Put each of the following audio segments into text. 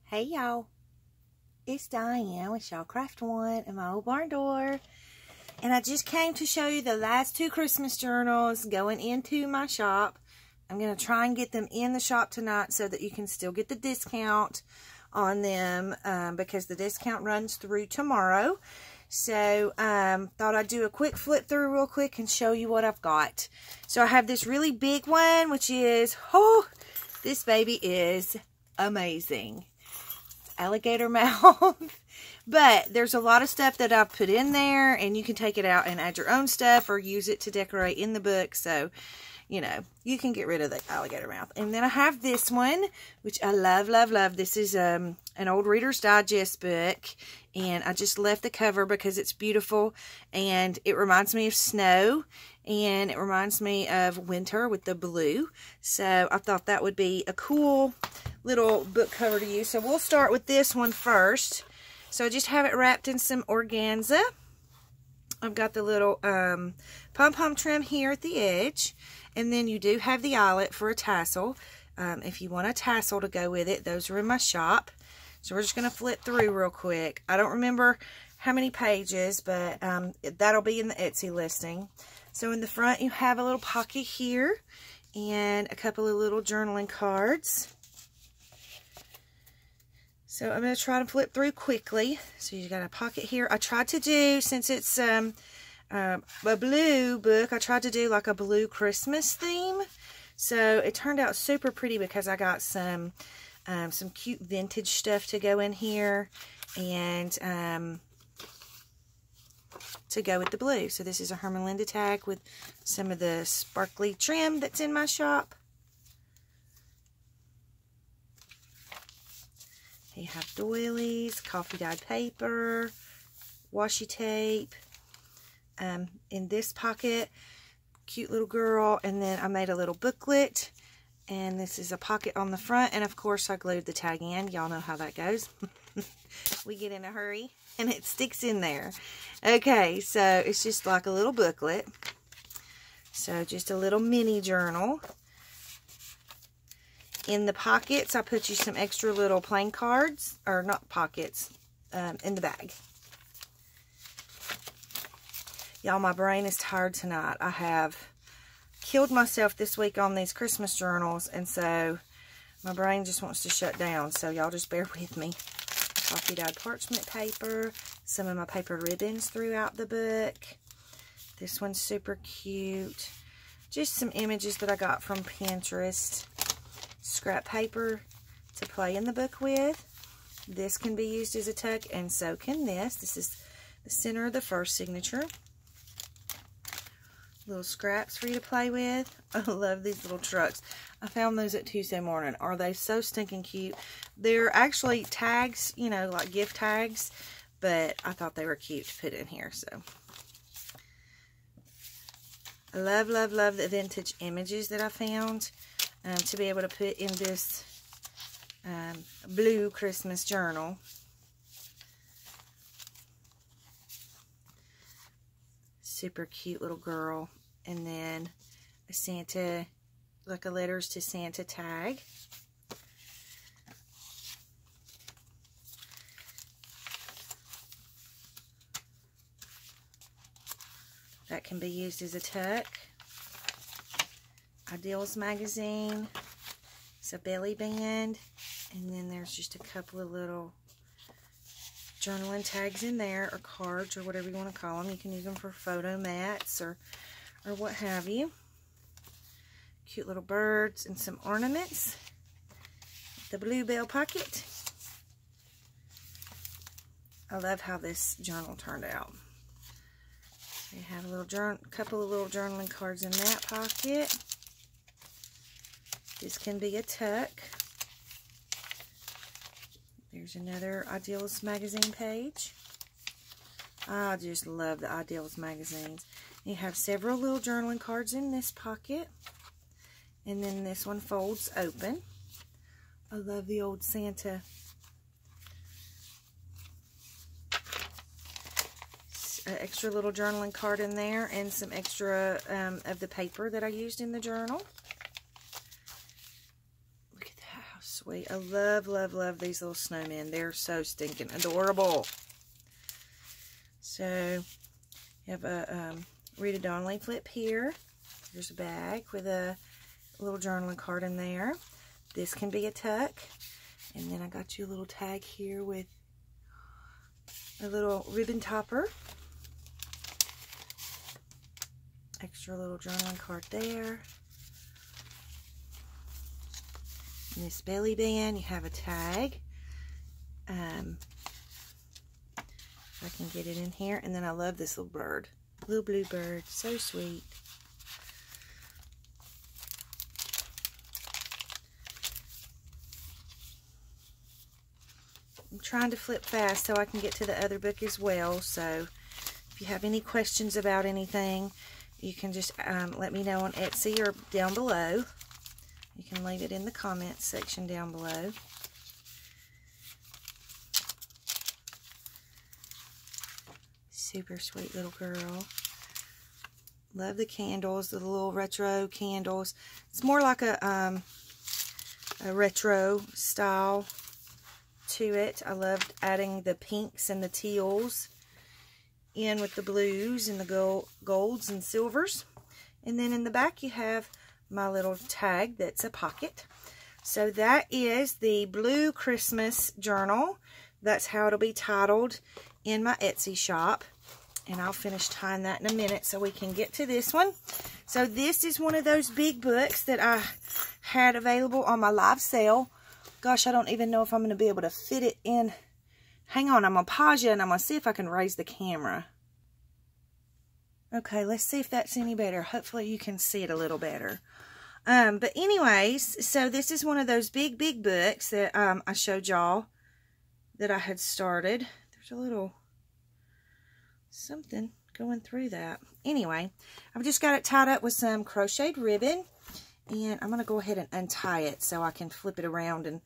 Hey y'all, it's Diane with Shawcraft One and my old barn door, and I just came to show you the last two Christmas journals going into my shop. I'm going to try and get them in the shop tonight so that you can still get the discount on them because the discount runs through tomorrow. So thought I'd do a quick flip through real quick and show you what I've got. So I have this really big one, which is, oh, this baby is amazing. Alligator mouth. But there's a lot of stuff that I've put in there, and you can take it out and add your own stuff or use it to decorate in the book. So, you know, you can get rid of the alligator mouth. And then I have this one, which I love, love, love. This is an old Reader's Digest book, and I just left the cover because it's beautiful, and it reminds me of snow, and it reminds me of winter with the blue. So I thought that would be a cool little book cover to use. So we'll start with this one first. So I just have it wrapped in some organza. I've got the little pom-pom trim here at the edge. And then you do have the eyelet for a tassel. If you want a tassel to go with it, those are in my shop. So we're just going to flip through real quick. I don't remember how many pages, but that'll be in the Etsy listing. So in the front, you have a little pocket here and a couple of little journaling cards. So I'm going to try to flip through quickly. So you got a pocket here. I tried to do, since it's a blue book, I tried to do like a blue Christmas theme. So it turned out super pretty because I got some cute vintage stuff to go in here and to go with the blue. So this is a Herman Linda tag with some of the sparkly trim that's in my shop. You have doilies, coffee dyed paper, washi tape. In this pocket, cute little girl, and then I made a little booklet, and this is a pocket on the front, and of course I glued the tag in. Y'all know how that goes. We get in a hurry, and it sticks in there. Okay, so it's just like a little booklet. So just a little mini journal. In the pockets, I put you some extra little plain cards, or not pockets, in the bag. Y'all, my brain is tired tonight. I have killed myself this week on these Christmas journals, and so my brain just wants to shut down. So y'all just bear with me. Coffee dyed parchment paper, some of my paper ribbons throughout the book. This one's super cute. Just some images that I got from Pinterest. Scrap paper to play in the book with. This can be used as a tuck, and so can this. This is the center of the first signature. Little scraps for you to play with. I love these little trucks. I found those at Tuesday morning. Are they so stinking cute? They're actually tags, you know, like gift tags, but I thought they were cute to put in here. So I love, love, love the vintage images that I found to be able to put in this blue Christmas journal. Super cute little girl. And then a Santa, like a letters to Santa tag. That can be used as a tuck. Ideals magazine. It's a belly band. And then there's just a couple of little journaling tags in there, or cards, or whatever you want to call them. You can use them for photo mats or what have you. Cute little birds and some ornaments. The bluebell pocket. I love how this journal turned out. You have a little couple of little journaling cards in that pocket. This can be a tuck. There's another Ideals magazine page. I just love the Ideals magazines. You have several little journaling cards in this pocket. And then this one folds open. I love the old Santa. An extra little journaling card in there, and some extra of the paper that I used in the journal. Look at that, how sweet. I love, love, love these little snowmen. They're so stinking adorable. So, you have a Rita Donnelly flip here. There's a bag with a little journaling card in there. This can be a tuck. And then I got you a little tag here with a little ribbon topper. Extra little journaling card there. In this belly band, you have a tag. If I can get it in here. And then I love this little bird. Little blue bird. So sweet. I'm trying to flip fast so I can get to the other book as well. So if you have any questions about anything, you can just let me know on Etsy or down below. You can leave it in the comments section down below. Super sweet little girl. Love the candles, the little retro candles. It's more like a retro style to it. I loved adding the pinks and the teals in with the blues and the golds and silvers. And then in the back you have my little tag that's a pocket. So that is the Blue Christmas Journal. That's how it'll be titled in my Etsy shop. And I'll finish tying that in a minute so we can get to this one. So this is one of those big books that I had available on my live sale. Gosh, I don't even know if I'm going to be able to fit it in. Hang on, I'm going to pause you and I'm going to see if I can raise the camera. Okay, let's see if that's any better. Hopefully you can see it a little better. But anyways, so this is one of those big books that I showed y'all that I had started. There's a little something going through that. Anyway, I've just got it tied up with some crocheted ribbon. And I'm going to go ahead and untie it so I can flip it around and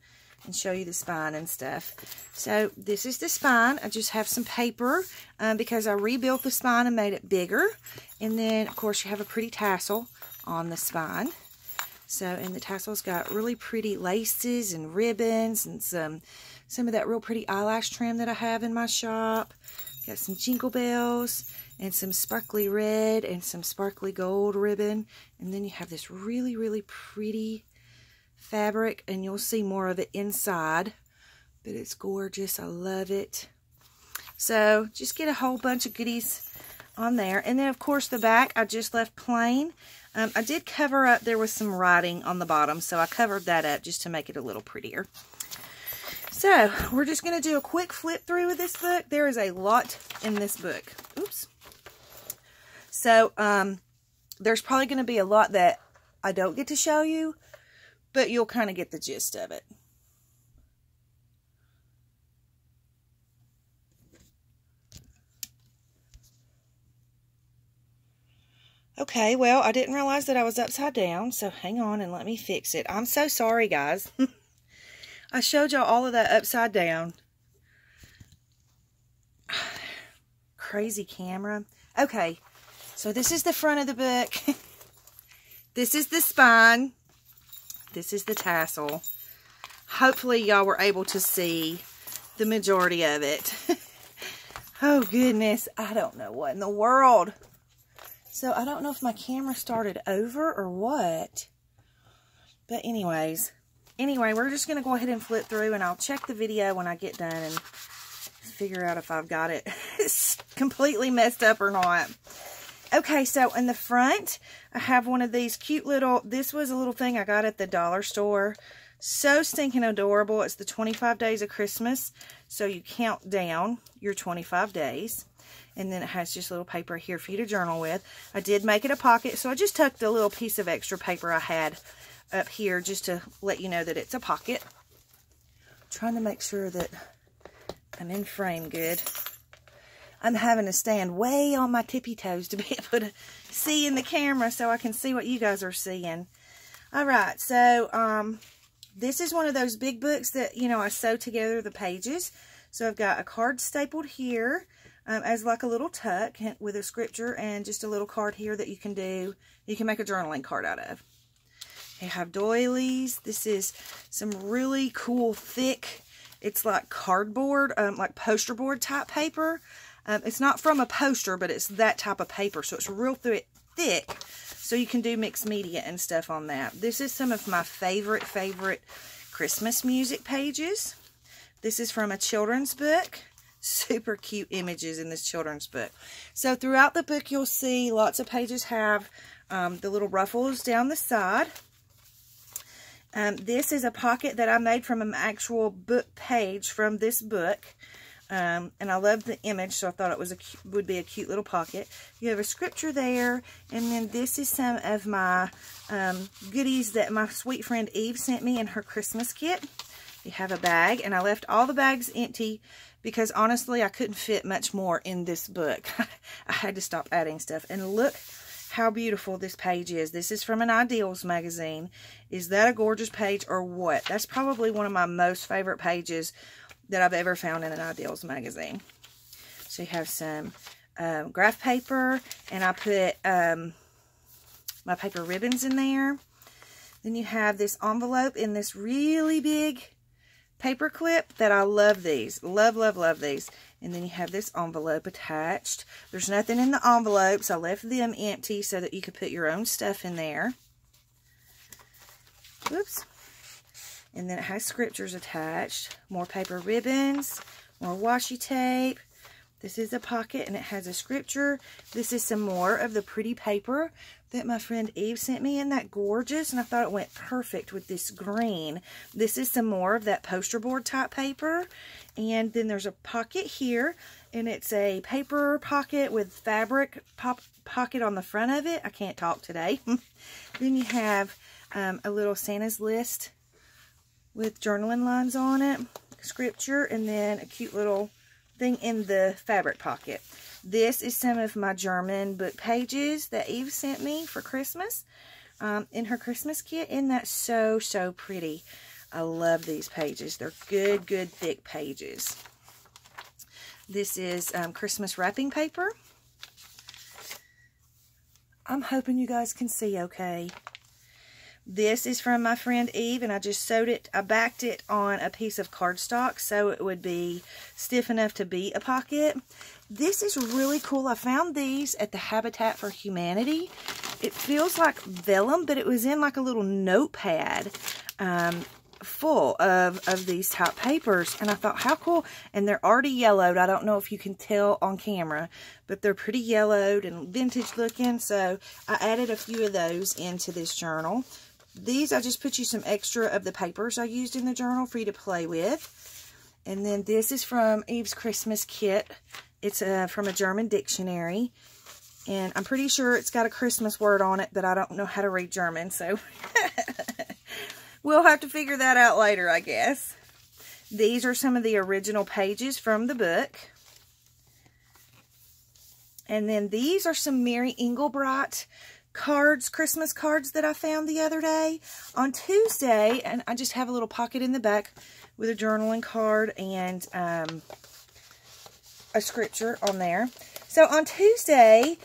show you the spine and stuff. So this is the spine. I just have some paper because I rebuilt the spine and made it bigger. And then, of course, you have a pretty tassel on the spine. So, and the tassel's got really pretty laces and ribbons and some of that real pretty eyelash trim that I have in my shop. Got some jingle bells and some sparkly red and some sparkly gold ribbon. And then you have this really pretty fabric, and you'll see more of it inside. But it's gorgeous. I love it. So just get a whole bunch of goodies on there. And then, of course, the back I just left plain. I did cover up, there was some writing on the bottom, so I covered that up just to make it a little prettier. So, we're just going to do a quick flip through with this book. There is a lot in this book. Oops. So, there's probably going to be a lot that I don't get to show you, but you'll kind of get the gist of it. Okay, well, I didn't realize that I was upside down, so hang on and let me fix it. I'm so sorry, guys. I showed y'all all of that upside down. Crazy camera. Okay, so this is the front of the book. This is the spine. This is the tassel. Hopefully y'all were able to see the majority of it. Oh, goodness. I don't know what in the world. So, I don't know if my camera started over or what. But anyways. Anyway, we're just going to go ahead and flip through, and I'll check the video when I get done and figure out if I've got it completely messed up or not. Okay, so in the front, I have one of these cute little, this was a little thing I got at the dollar store. So stinking adorable. It's the 25 days of Christmas, so you count down your 25 days. And then it has just a little paper here for you to journal with. I did make it a pocket, so I just tucked a little piece of extra paper I had up here just to let you know that it's a pocket. I'm trying to make sure that I'm in frame good. I'm having to stand way on my tippy toes to be able to see in the camera so I can see what you guys are seeing. Alright, so this is one of those big books that, you know, I sew together the pages. So I've got a card stapled here as like a little tuck with a scripture and just a little card here that you can do. You can make a journaling card out of. They have doilies. This is some really cool thick, it's like cardboard, like poster board type paper. It's not from a poster, but it's that type of paper. So it's real thick. So you can do mixed media and stuff on that. This is some of my favorite Christmas music pages. This is from a children's book. Super cute images in this children's book. So throughout the book, you'll see lots of pages have the little ruffles down the side. This is a pocket that I made from an actual book page from this book. And I love the image, so I thought it would be a cute little pocket. You have a scripture there, and then this is some of my goodies that my sweet friend Eve sent me in her Christmas kit. You have a bag, and I left all the bags empty because honestly I couldn't fit much more in this book. I had to stop adding stuff. And look how beautiful this page is. This is from an Ideals magazine. Is that a gorgeous page or what? That's probably one of my most favorite pages that I've ever found in an Ideals magazine. So you have some graph paper, and I put my paper ribbons in there. Then you have this envelope in this really big paper clip that I love these. Love, love, love these. And then you have this envelope attached. There's nothing in the envelopes. I left them empty so that you could put your own stuff in there. Oops. And then it has scriptures attached. More paper ribbons. More washi tape. This is a pocket and it has a scripture. This is some more of the pretty paper that my friend Eve sent me. Isn't that gorgeous? And I thought it went perfect with this green. This is some more of that poster board type paper. And then there's a pocket here. And it's a paper pocket with fabric pocket on the front of it. I can't talk today. Then you have a little Santa's list with journaling lines on it. Scripture. And then a cute little thing in the fabric pocket. This is some of my German book pages that Eve sent me for Christmas in her Christmas kit. Isn't that so, so pretty? I love these pages. They're good, good, thick pages. This is Christmas wrapping paper. I'm hoping you guys can see okay. This is from my friend Eve, and I just sewed it. I backed it on a piece of cardstock so it would be stiff enough to be a pocket. This is really cool. I found these at the Habitat for Humanity. It feels like vellum, but it was in like a little notepad full of these type papers. And I thought, how cool. And they're already yellowed. I don't know if you can tell on camera, but they're pretty yellowed and vintage looking. So I added a few of those into this journal. These, I just put you some extra of the papers I used in the journal for you to play with. And then this is from Eve's Christmas kit. It's from a German dictionary. And I'm pretty sure it's got a Christmas word on it, but I don't know how to read German, so we'll have to figure that out later, I guess. These are some of the original pages from the book. And then these are some Mary Engelbreit cards, Christmas cards that I found the other day on Tuesday. And I just have a little pocket in the back with a journaling card and a scripture on there. So on Tuesday,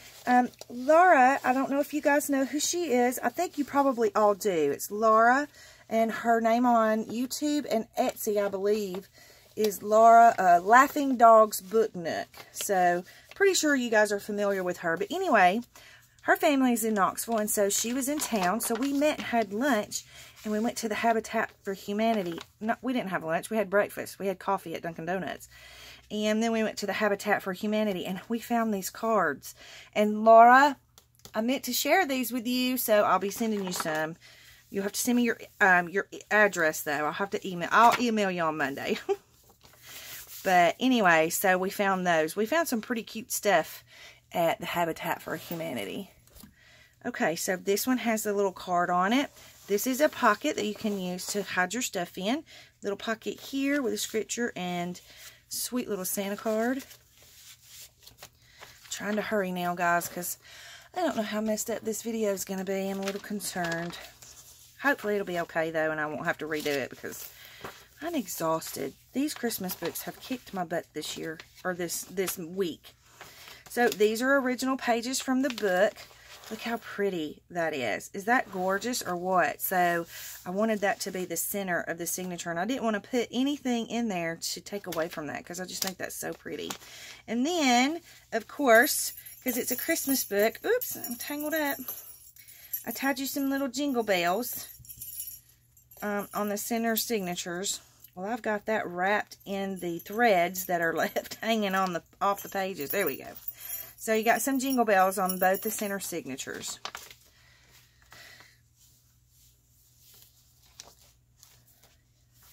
Laura, I don't know if you guys know who she is. I think you probably all do. It's Laura, and her name on YouTube and Etsy, I believe, is Laura Laughing Dogs Book Nook. So pretty sure you guys are familiar with her. But anyway, her family's in Knoxville, and so she was in town. So we met and had lunch, and we went to the Habitat for Humanity. No, we didn't have lunch. We had breakfast. We had coffee at Dunkin' Donuts. And then we went to the Habitat for Humanity, and we found these cards. And Laura, I meant to share these with you, so I'll be sending you some. You'll have to send me your address, though. I'll email you on Monday. But anyway, so we found those. We found some pretty cute stuff at the Habitat for Humanity. Okay, so this one has a little card on it. This is a pocket that you can use to hide your stuff in. Little pocket here with a scripture and sweet little Santa card. Trying to hurry now, guys, because I don't know how messed up this video is going to be. I'm a little concerned. Hopefully it'll be okay, though, and I won't have to redo it because I'm exhausted. These Christmas books have kicked my butt this year, or this week. So these are original pages from the book. Look how pretty that is. Is that gorgeous or what? So I wanted that to be the center of the signature, and I didn't want to put anything in there to take away from that because I just think that's so pretty. And then, of course, because it's a Christmas book, oops, I'm tangled up. I tied you some little jingle bells on the center signatures. Well, I've got that wrapped in the threads that are left hanging on off the pages. There we go. So you got some jingle bells on both the center signatures.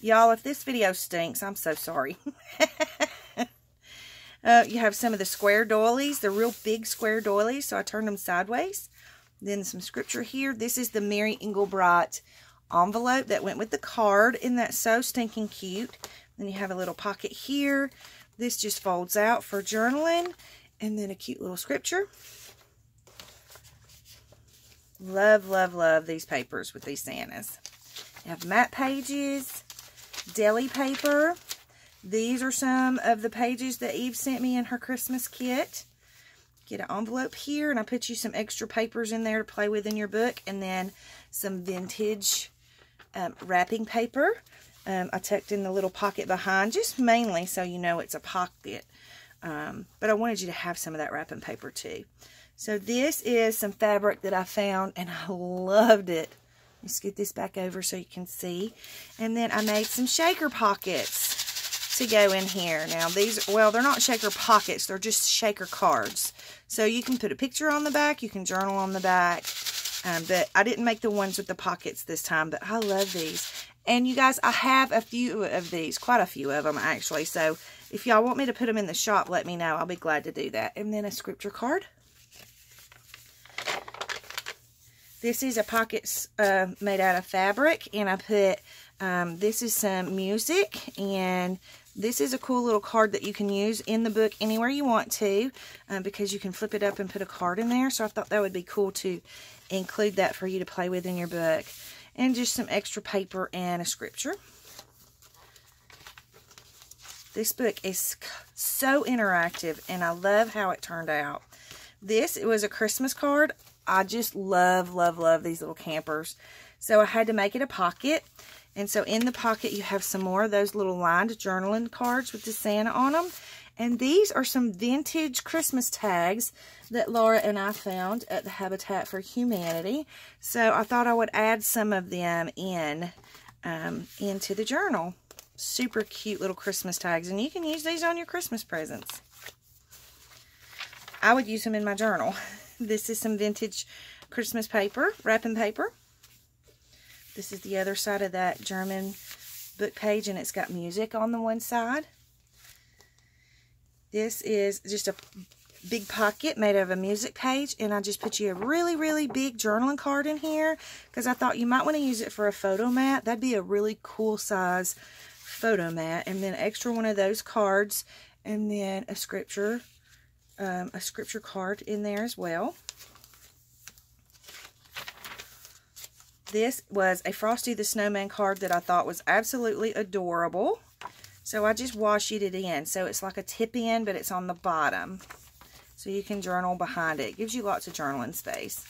Y'all, if this video stinks, I'm so sorry. You have some of the square doilies, the real big square doilies, so I turned them sideways. Then some scripture here. This is the Mary Engelbreit envelope that went with the card. Isn't that so stinking cute? Then you have a little pocket here. This just folds out for journaling. And then a cute little scripture. Love, love, love these papers with these Santas. You have matte pages, deli paper. These are some of the pages that Eve sent me in her Christmas kit. Get an envelope here, and I put you some extra papers in there to play with in your book. And then some vintage wrapping paper. I tucked in the little pocket behind, just mainly so you know it's a pocket. But I wanted you to have some of that wrapping paper too. So this is some fabric that I found, and I loved it. Let's get this back over so you can see. And then I made some shaker pockets to go in here. Now these, well, they're not shaker pockets. They're just shaker cards. So you can put a picture on the back. You can journal on the back. But I didn't make the ones with the pockets this time, but I love these. And you guys, I have a few of these, quite a few of them actually. So if y'all want me to put them in the shop, let me know. I'll be glad to do that. And then a scripture card. This is a pocket made out of fabric. And I put, this is some music. And this is a cool little card that you can use in the book anywhere you want to. Because you can flip it up and put a card in there. So I thought that would be cool to include that for you to play with in your book. And just some extra paper and a scripture. This book is so interactive, and I love how it turned out. This, it was a Christmas card. I just love, love, love these little campers. So I had to make it a pocket. And so in the pocket, you have some more of those little lined journaling cards with the Santa on them. And these are some vintage Christmas tags that Laura and I found at the Habitat for Humanity. So I thought I would add some of them in into the journal. Super cute little Christmas tags. And you can use these on your Christmas presents. I would use them in my journal. This is some vintage Christmas paper, wrapping paper. This is the other side of that German book page, and it's got music on the one side. This is just a big pocket made of a music page, and I just put you a really, really big journaling card in here because I thought you might want to use it for a photo mat. That'd be a really cool size photo mat. And then extra one of those cards, and then a scripture card in there as well. This was a Frosty the Snowman card that I thought was absolutely adorable. So I just washi it in. So it's like a tip in, but it's on the bottom. So you can journal behind it. It gives you lots of journaling space.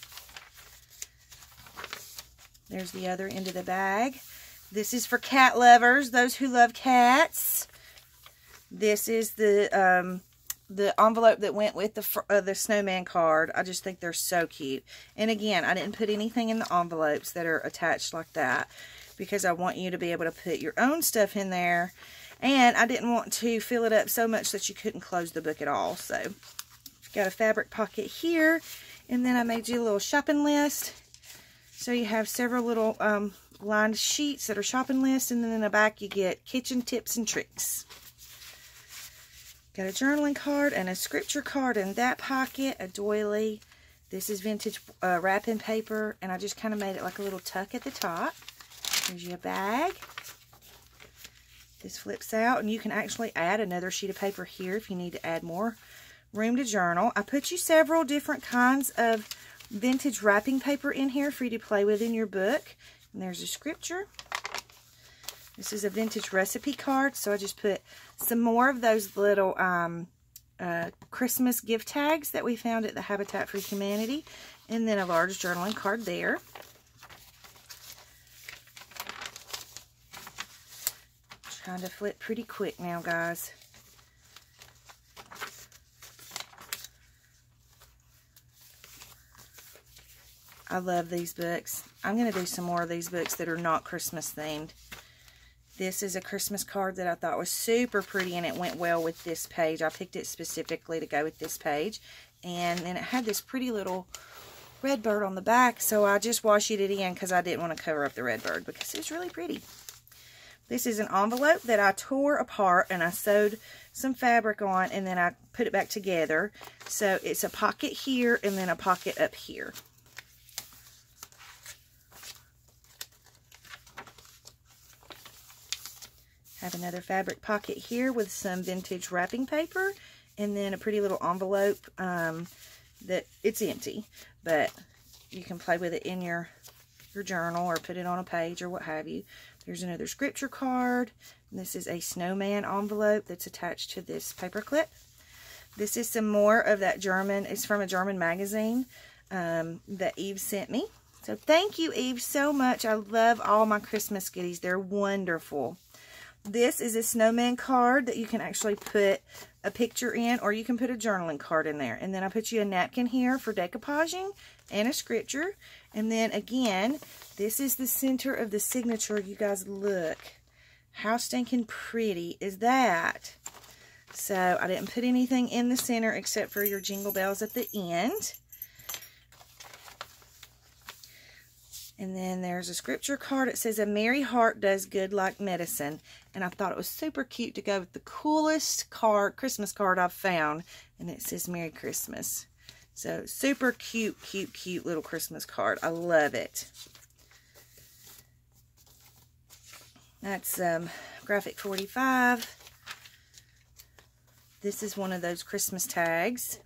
There's the other end of the bag. This is for cat lovers, those who love cats. This is the envelope that went with the snowman card. I just think they're so cute. And again, I didn't put anything in the envelopes that are attached like that because I want you to be able to put your own stuff in there. And I didn't want to fill it up so much that you couldn't close the book at all. So, got a fabric pocket here. And then I made you a little shopping list. So you have several little lined sheets that are shopping lists. And then in the back you get kitchen tips and tricks. Got a journaling card and a scripture card in that pocket. A doily. This is vintage wrapping paper. And I just kind of made it like a little tuck at the top. Here's your bag. This flips out, and you can actually add another sheet of paper here if you need to add more room to journal. I put you several different kinds of vintage wrapping paper in here for you to play with in your book. And there's a scripture. This is a vintage recipe card, so I just put some more of those little Christmas gift tags that we found at the Habitat for Humanity. And then a large journaling card there. Trying to flip pretty quick now, guys. I love these books. I'm going to do some more of these books that are not Christmas themed. This is a Christmas card that I thought was super pretty, and it went well with this page. I picked it specifically to go with this page. And then it had this pretty little red bird on the back, so I just washed it in because I didn't want to cover up the red bird because it's really pretty. This is an envelope that I tore apart, and I sewed some fabric on, and then I put it back together. So it's a pocket here and then a pocket up here. Have another fabric pocket here with some vintage wrapping paper, and then a pretty little envelope that it's empty, but you can play with it in your journal or put it on a page or what have you. There's another scripture card. This is a snowman envelope that's attached to this paper clip. This is some more of that German, it's from a German magazine that Eve sent me. So thank you, Eve, so much. I love all my Christmas goodies. They're wonderful. This is a snowman card that you can actually put a picture in, or you can put a journaling card in there. And then I put you a napkin here for decoupaging and a scripture. And then again, this is the center of the signature. You guys look. How stinking pretty is that? So I didn't put anything in the center except for your jingle bells at the end. And then there's a scripture card. It says, "A merry heart does good like medicine." And I thought it was super cute to go with the coolest card, Christmas card I've found. And it says, "Merry Christmas." So super cute, cute, cute little Christmas card. I love it. That's Graphic 45. This is one of those Christmas tags.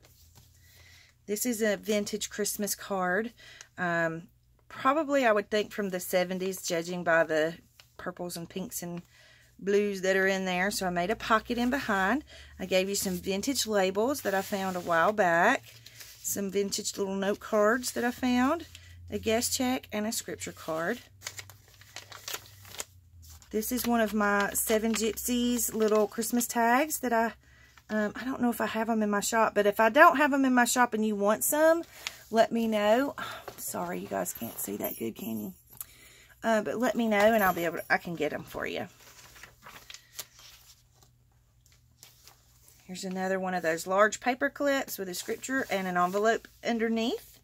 This is a vintage Christmas card. Probably, I would think, from the 70s, judging by the purples and pinks and blues that are in there. So I made a pocket in behind. I gave you some vintage labels that I found a while back. Some vintage little note cards that I found. A guest check and a scripture card. This is one of my 7 Gypsies little Christmas tags that I don't know if I have them in my shop. But if I don't have them in my shop and you want some, let me know. Sorry, you guys can't see that good, can you? But let me know, and I'll be able to, I can get them for you. Here's another one of those large paper clips with a scripture and an envelope underneath.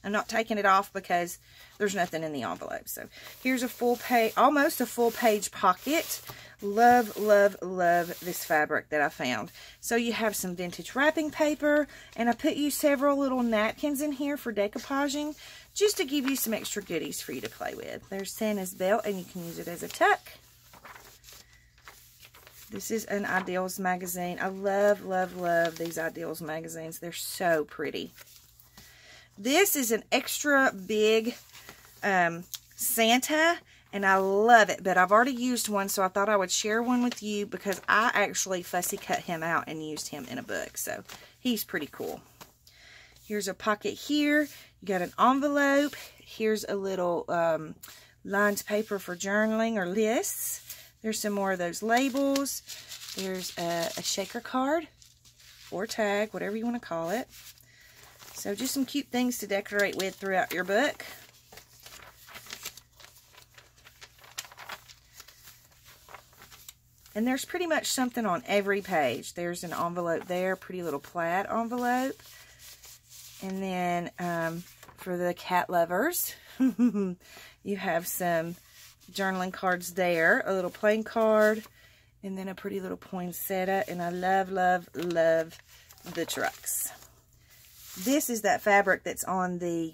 I'm not taking it off because there's nothing in the envelope. So here's a full page, almost a full page pocket. Love, love, love this fabric that I found. So you have some vintage wrapping paper, and I put you several little napkins in here for decoupaging, just to give you some extra goodies for you to play with. There's Santa's belt, and you can use it as a tuck. This is an Ideals magazine. I love, love, love these Ideals magazines. They're so pretty. This is an extra big Santa, and I love it, but I've already used one, so I thought I would share one with you because I actually fussy cut him out and used him in a book, so he's pretty cool. Here's a pocket here. You got an envelope. Here's a little lined paper for journaling or lists. There's some more of those labels. There's a shaker card or tag, whatever you want to call it. So just some cute things to decorate with throughout your book. And there's pretty much something on every page. There's an envelope there, pretty little plaid envelope. And then for the cat lovers, you have some journaling cards there, a little plain card, and then a pretty little poinsettia. And I love, love, love the trucks. This is that fabric that's on the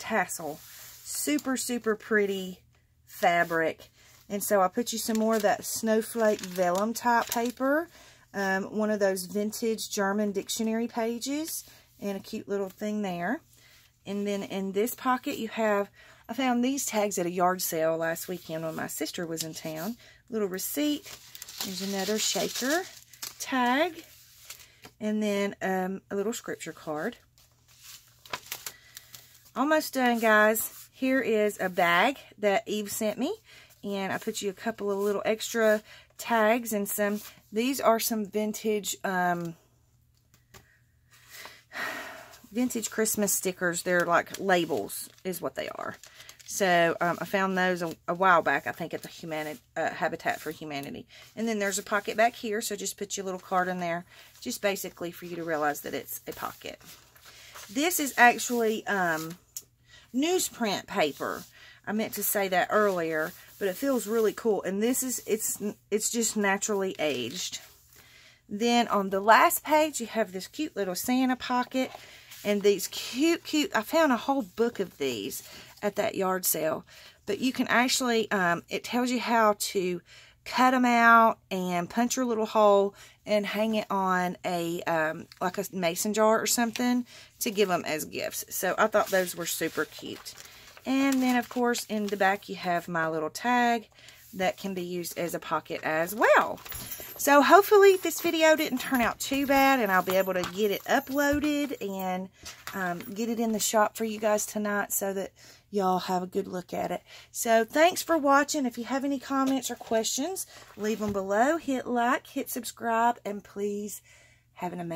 tassel. Super, super pretty fabric. And so I put you some more of that snowflake vellum type paper. One of those vintage German dictionary pages. And a cute little thing there. And then in this pocket you have, I found these tags at a yard sale last weekend when my sister was in town. Little receipt. There's another shaker tag. And then a little scripture card. Almost done, guys. Here is a bag that Eve sent me. And I put you a couple of little extra tags and some. These are some vintage vintage Christmas stickers. They're like labels is what they are. So I found those a while back, I think, at the Habitat for Humanity. And then there's a pocket back here, so just put your little card in there, just basically for you to realize that it's a pocket. This is actually newsprint paper. I meant to say that earlier, but it feels really cool. And this is, it's just naturally aged. Then on the last page, you have this cute little Santa pocket. And these cute, I found a whole book of these at that yard sale. But you can actually, it tells you how to cut them out and punch your little hole and hang it on a, like a mason jar or something to give them as gifts. So I thought those were super cute. And then, of course, in the back you have my little tag that can be used as a pocket as well. So hopefully this video didn't turn out too bad, and I'll be able to get it uploaded and get it in the shop for you guys tonight so that y'all have a good look at it. So thanks for watching. If you have any comments or questions, leave them below. Hit like, hit subscribe, and please have an amazing